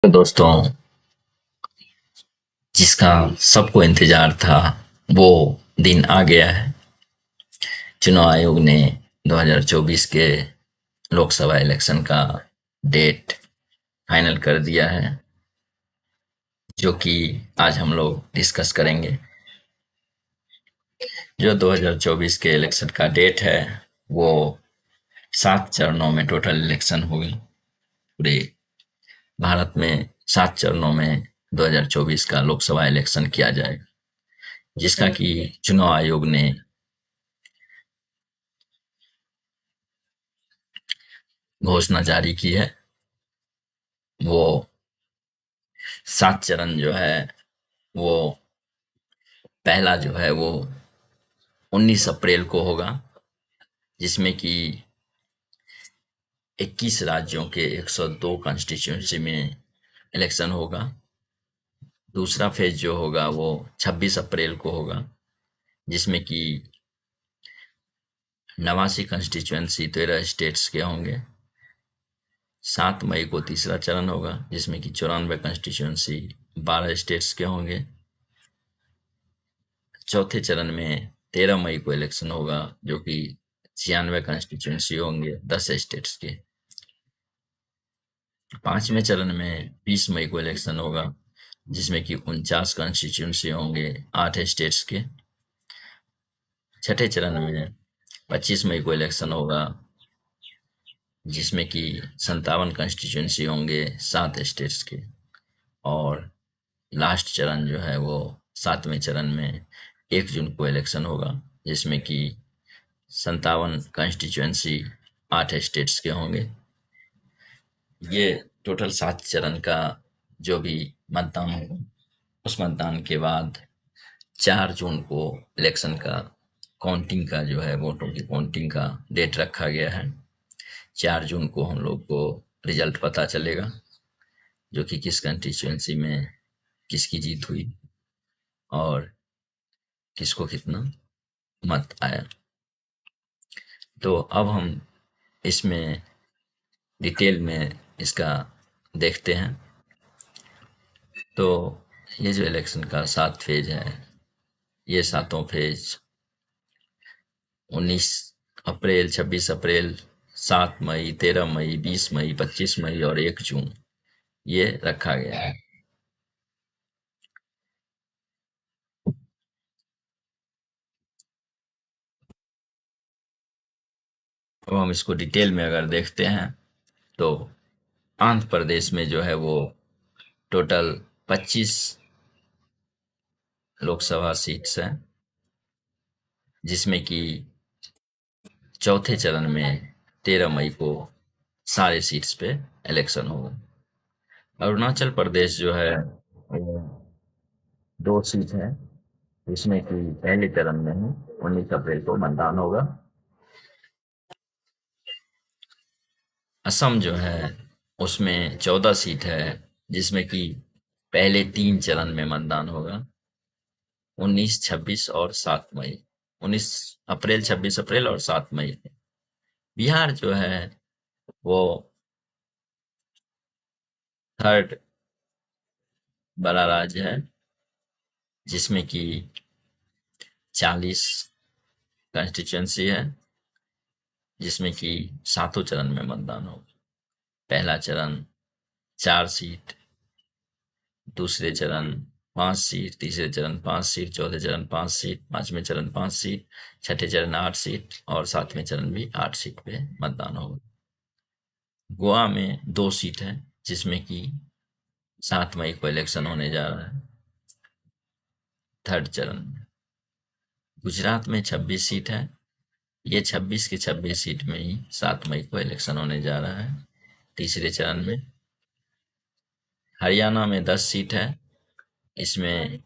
तो दोस्तों, जिसका सबको इंतजार था वो दिन आ गया है। चुनाव आयोग ने 2024 के लोकसभा इलेक्शन का डेट फाइनल कर दिया है, जो कि आज हम लोग डिस्कस करेंगे। जो 2024 के इलेक्शन का डेट है वो 7 चरणों में टोटल इलेक्शन होगी। पूरे भारत में 7 चरणों में 2024 का लोकसभा इलेक्शन किया जाएगा, जिसका कि चुनाव आयोग ने घोषणा जारी की है। वो 7 चरण जो है वो पहला जो है वो 19 अप्रैल को होगा, जिसमें कि 21 राज्यों के 102 कॉन्स्टिट्यूंसी में इलेक्शन होगा। दूसरा फेज जो होगा वो 26 अप्रैल को होगा, जिसमें कि 89 कॉन्स्टिट्यूंसी 13 स्टेट्स के होंगे। 7 मई को तीसरा चरण होगा, जिसमें कि 94 कॉन्स्टिट्यूंसी 12 स्टेट्स के होंगे। चौथे चरण में 13 मई को इलेक्शन होगा, जो कि 96 कॉन्स्टिट्यूंसी होंगे 10 स्टेट्स के। पांचवें चरण में 20 मई को इलेक्शन होगा, जिसमें कि 49 कॉन्स्टिट्यूंसी होंगे 8 स्टेट्स के। छठे चरण में 25 मई को इलेक्शन होगा, जिसमें कि 57 कॉन्स्टिट्यूंसी होंगे 7 स्टेट्स के। और लास्ट चरण जो है वो 7वें चरण में 1 जून को इलेक्शन होगा, जिसमें कि 57 कॉन्स्टिट्यूंसी 8 स्टेट्स के होंगे। ये टोटल 7 चरण का जो भी मतदान होगा, उस मतदान के बाद 4 जून को इलेक्शन का काउंटिंग का जो है वोटों की काउंटिंग का डेट रखा गया है। 4 जून को हम लोग को रिजल्ट पता चलेगा, जो कि किस कंस्टिट्यूंसी में किसकी जीत हुई और किसको कितना मत आया। तो अब हम इसमें डिटेल में इसका देखते हैं। तो ये जो इलेक्शन का 7 फेज है, ये सातों फेज 19 अप्रैल, 26 अप्रैल, 7 मई, 13 मई, 20 मई, 25 मई और 1 जून ये रखा गया है। अब हम इसको डिटेल में अगर देखते हैं तो आंध्र प्रदेश में जो है वो टोटल 25 लोकसभा सीट्स हैं, जिसमें कि चौथे चरण में 13 मई को सारे सीट्स पे इलेक्शन होगा। अरुणाचल प्रदेश जो है वो 2 सीट है, जिसमें कि पहले चरण में है 19 अप्रैल को मतदान होगा। असम जो है उसमें 14 सीट है, जिसमें कि पहले 3 चरण में मतदान होगा, 19, 26 और 7 मई। 19 अप्रैल, 26 अप्रैल और 7 मई। बिहार जो है वो थर्ड बड़ा राज्य है, जिसमें कि 40 कंस्टिट्यूंसी है, जिसमें कि सातों चरण में मतदान होगा। पहला चरण 4 सीट, दूसरे चरण 5 सीट, तीसरे चरण 5 सीट, चौथे चरण 5 सीट, पांचवें चरण 5 सीट, छठे चरण 8 सीट और सातवें चरण भी 8 सीट पे मतदान होगा। गोवा में 2 सीट है, जिसमें कि 7 मई को इलेक्शन होने जा रहा है, थर्ड चरण में। गुजरात में 26 सीट है, ये 26 की 26 सीट में ही 7 मई को इलेक्शन होने जा रहा है, तीसरे चरण में। हरियाणा में 10 सीट है, इसमें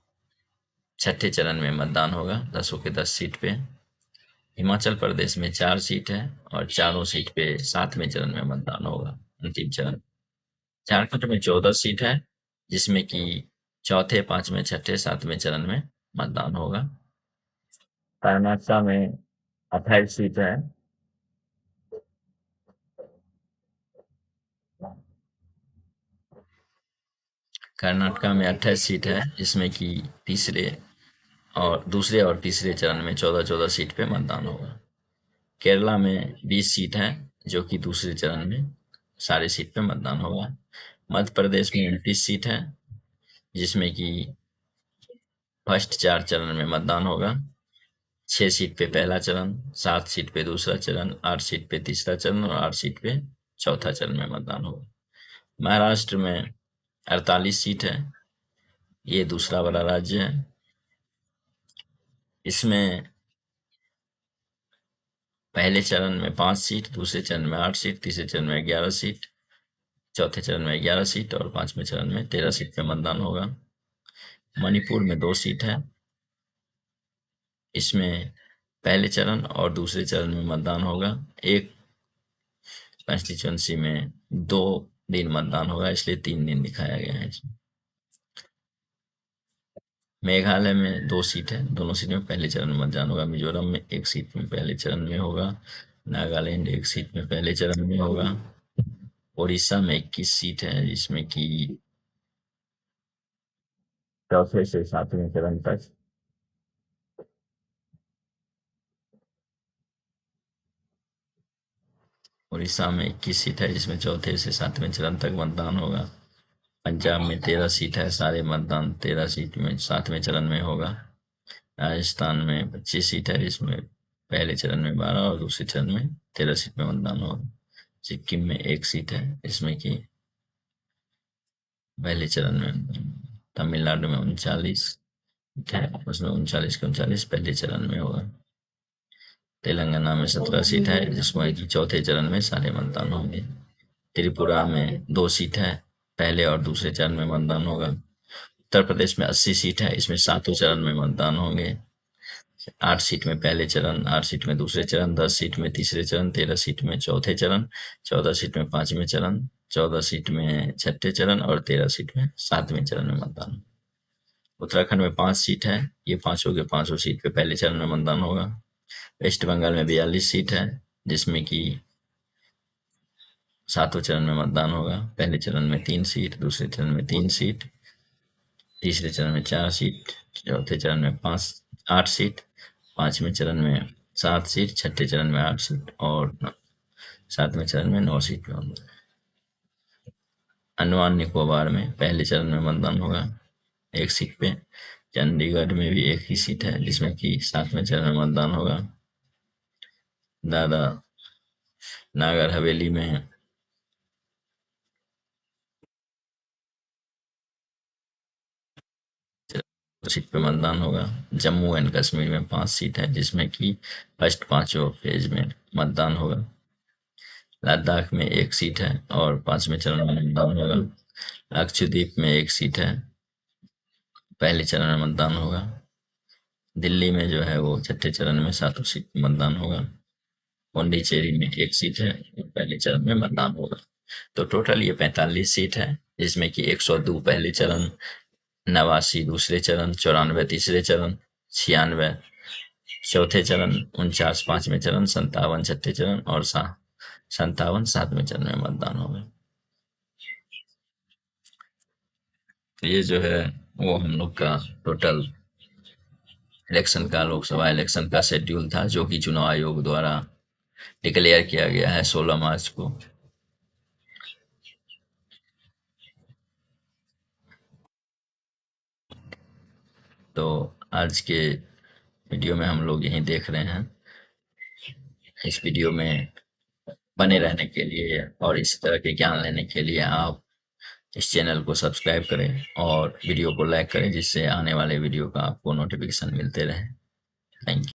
छठे चरण में मतदान होगा 10 के 10 सीट पे। हिमाचल प्रदेश में 4 सीट है और चारों सीट पे 7वें चरण में मतदान होगा, अंतिम चरण। झारखंड में 14 सीट है, जिसमें कि चौथे, पांचवें, छठे, सातवें चरण में मतदान होगा। कर्नाटक में 28 सीट है, कर्नाटका में 28 सीट है, जिसमें कि दूसरे और तीसरे चरण में 14-14 सीट पे मतदान होगा। केरला में 20 सीट है, जो कि दूसरे चरण में सारे सीट पे मतदान होगा। मध्य प्रदेश में 29 सीट है, जिसमें कि फर्स्ट 4 चरण में मतदान होगा। 6 सीट पे पहला चरण, 7 सीट पे दूसरा चरण, 8 सीट पे तीसरा चरण और 8 सीट पे चौथा चरण में मतदान होगा। महाराष्ट्र में 48 सीट है, ये दूसरा बड़ा राज्य है। इसमें पहले चरण में 5 सीट, दूसरे चरण में 8 सीट, तीसरे चरण में 11 सीट, चौथे चरण में 11 सीट और पांचवें चरण में 13 सीट पे मतदान होगा। मणिपुर में 2 सीट है, इसमें पहले चरण और दूसरे चरण में मतदान होगा। एक कंस्टिट्यूंसी में 2 दिन मतदान होगा, इसलिए 3 दिन दिखाया गया है इसमें। मेघालय में 2 सीट है, दोनों सीट में पहले चरण में मतदान होगा। मिजोरम में 1 सीट में पहले चरण में होगा। नागालैंड 1 सीट में पहले चरण में होगा। उड़ीसा में 21 सीट है, जिसमें कि चौथे से सातवें चरण तक उड़ीसा में 21 सीट है, जिसमें चौथे से सातवें चरण तक मतदान होगा। पंजाब में 13 सीट है, सारे मतदान 13 सीट में सातवें चरण में होगा। राजस्थान में 25 सीट है, जिसमें पहले चरण में 12 और दूसरे चरण में 13 सीट में मतदान होगा। सिक्किम में 1 सीट है, जिसमें कि पहले चरण में। तमिलनाडु में 39 सीट है, उसमें 39 के 39 पहले चरण में होगा। तेलंगाना में 17 सीट है, जिसमें कि चौथे चरण में सारे मतदान होंगे। त्रिपुरा में 2 सीट है, पहले और दूसरे चरण में मतदान होगा। उत्तर प्रदेश में 80 सीट है, इसमें सातों चरण में मतदान होंगे। 8 सीट में पहले चरण, 8 सीट में दूसरे चरण, 10 सीट में तीसरे चरण, 13 सीट में चौथे चरण, 14 सीट में पांचवें चरण, 14 सीट में छठे चरण और 13 सीट में सातवें चरण में मतदान। उत्तराखंड में 5 सीट है, ये पांचों के पांचों सीट पे पहले चरण में मतदान होगा। वेस्ट बंगाल में 42 सीट है, जिसमें कि सातों चरण में मतदान होगा। पहले चरण में 3 सीट, दूसरे चरण में 3 सीट, तीसरे चरण में 4 सीट, चौथे चरण में 8 सीट, पांचवें चरण में 7 सीट, छठे चरण में 8 सीट और सातवें चरण में 9 सीट पे होंगे। अंडमान निकोबार में पहले चरण में मतदान होगा 1 सीट पे। चंडीगढ़ में भी 1 ही सीट है, जिसमें कि सातवें चरण में मतदान होगा। दादरा नागर हवेली में सीट पे मतदान होगा। जम्मू एंड कश्मीर में 5 सीट है, जिसमें कि फर्स्ट पांचों फेज में मतदान होगा। लद्दाख में 1 सीट है और पांचवें चरण में मतदान होगा। लक्षद्वीप में 1 सीट है, पहले चरण में मतदान होगा। दिल्ली में जो है वो छठे चरण में सातों सीट में मतदान होगा। पौंडीचेरी में 1 सीट है, पहले चरण में मतदान होगा। तो टोटल ये 45 सीट है, जिसमें कि 102 पहले चरण, 89 दूसरे चरण, 94 तीसरे चरण, 96 चौथे चरण, 49 पांचवें चरण, 57 छठे चरण और 57 सातवें चरण में मतदान होगा। तो ये जो है वो हम लोग का टोटल इलेक्शन का, लोकसभा इलेक्शन का शेड्यूल था, जो कि चुनाव आयोग द्वारा डिक्लेयर किया गया है 16 मार्च को। तो आज के वीडियो में हम लोग यही देख रहे हैं। इस वीडियो में बने रहने के लिए और इस तरह के ज्ञान लेने के लिए आप इस चैनल को सब्सक्राइब करें और वीडियो को लाइक करें, जिससे आने वाले वीडियो का आपको नोटिफिकेशन मिलते रहे। Thank you.